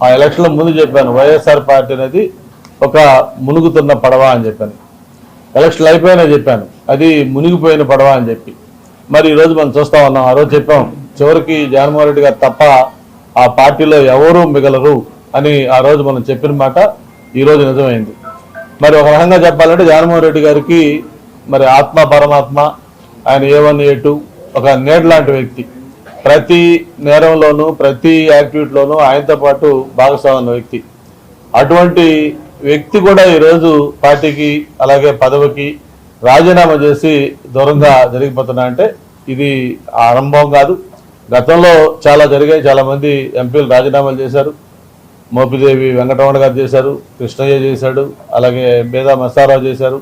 ఆ ఎలక్షన్ల ముందు చెప్పాను, వైఎస్ఆర్ పార్టీ అనేది ఒక మునుగుతున్న పడవ అని చెప్పాను. ఎలక్షన్లు అయిపోయినా చెప్పాను, అది మునిగిపోయిన పడవ అని చెప్పి. మరి ఈరోజు మనం చూస్తా ఉన్నాం. ఆ రోజు చెప్పాం, చివరికి జగన్మోహన్ రెడ్డి గారు తప్ప ఆ పార్టీలో ఎవరూ మిగలరు అని ఆ రోజు మనం చెప్పిన మాట ఈరోజు నిజమైంది. మరి ఒక రకంగా చెప్పాలంటే జగన్మోహన్ రెడ్డి గారికి మరి ఆత్మ పరమాత్మ, ఆయన A1 A2 ఒక నీడ లాంటి వ్యక్తి. ప్రతి నేరంలోనూ ప్రతి యాక్టివిటీలోనూ ఆయనతో పాటు భాగస్వామ్య వ్యక్తి. అటువంటి వ్యక్తి కూడా ఈరోజు పార్టీకి అలాగే పదవికి రాజీనామా చేసి దూరంగా జరిగిపోతున్నా అంటే ఇది ఆరంభం కాదు. గతంలో చాలా జరిగాయి. చాలామంది ఎంపీలు రాజీనామాలు చేశారు. మోపిదేవి వెంకటరమణ గారు చేశారు, కృష్ణయ్య చేశాడు, అలాగే బేదా మస్తారావు చేశారు.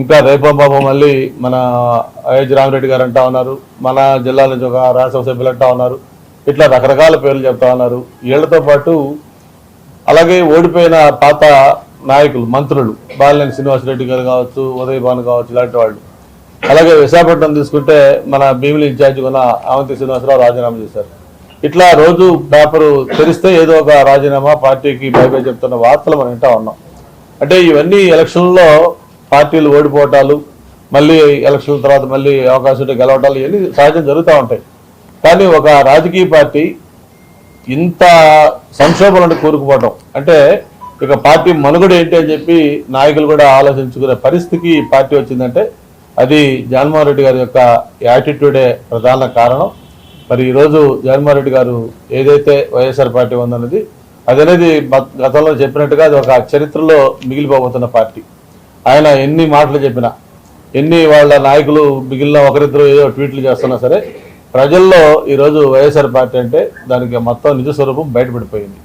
ఇంకా రేపం బాబు మళ్ళీ మన అయోధ్య రామిరెడ్డి గారు అంటా ఉన్నారు, మన జిల్లా నుంచి ఒక రాజ్యసభ సభ్యులు అంటా ఉన్నారు. ఇట్లా రకరకాల పేర్లు చెప్తా ఉన్నారు. వీళ్లతో పాటు అలాగే ఓడిపోయిన పాత నాయకులు, మంత్రులు, బాలినేని శ్రీనివాసరెడ్డి గారు కావచ్చు, ఉదయ్ భాను కావచ్చు, ఇలాంటి వాళ్ళు. అలాగే విశాఖపట్నం తీసుకుంటే మన భీమిలి ఇన్ఛార్జి ఉన్న అవంతి శ్రీనివాసరావు రాజీనామా చేశారు. ఇట్లా రోజు పేపరు తెరిస్తే ఏదో ఒక రాజీనామా, పార్టీకి బై చెప్తున్న వార్తలు మనం వింటా ఉన్నాం. అంటే ఇవన్నీ ఎలక్షన్లో పార్టీలు ఓడిపోవటాలు, మళ్ళీ ఎలక్షన్ల తర్వాత మళ్ళీ అవకాశం ఉంటే గెలవటాలు, ఇవన్నీ సహజం జరుగుతూ ఉంటాయి. కానీ ఒక రాజకీయ పార్టీ ఇంత సంక్షోభాలను కూరుకుపోవటం అంటే ఇక పార్టీ మనుగడ ఏంటి అని చెప్పి నాయకులు కూడా ఆలోచించుకునే పరిస్థితికి పార్టీ వచ్చిందంటే అది జగన్మోహన్ రెడ్డి గారి యొక్క యాటిట్యూడే ప్రధాన కారణం. మరి ఈరోజు జగన్మోహన్ రెడ్డి గారు ఏదైతే వైఎస్ఆర్ పార్టీ ఉందన్నది అదనేది గతంలో చెప్పినట్టుగా అది ఒక చరిత్రలో మిగిలిపోబోతున్న పార్టీ. ఆయన ఎన్ని మాటలు చెప్పినా, ఎన్ని వాళ్ళ నాయకులు మిగిలిన ఒకరిద్దరు ఏదో ట్వీట్లు చేస్తున్నా సరే, ప్రజల్లో ఈరోజు వైఎస్ఆర్ పార్టీ అంటే దానికి మొత్తం నిజ స్వరూపం బయటపడిపోయింది.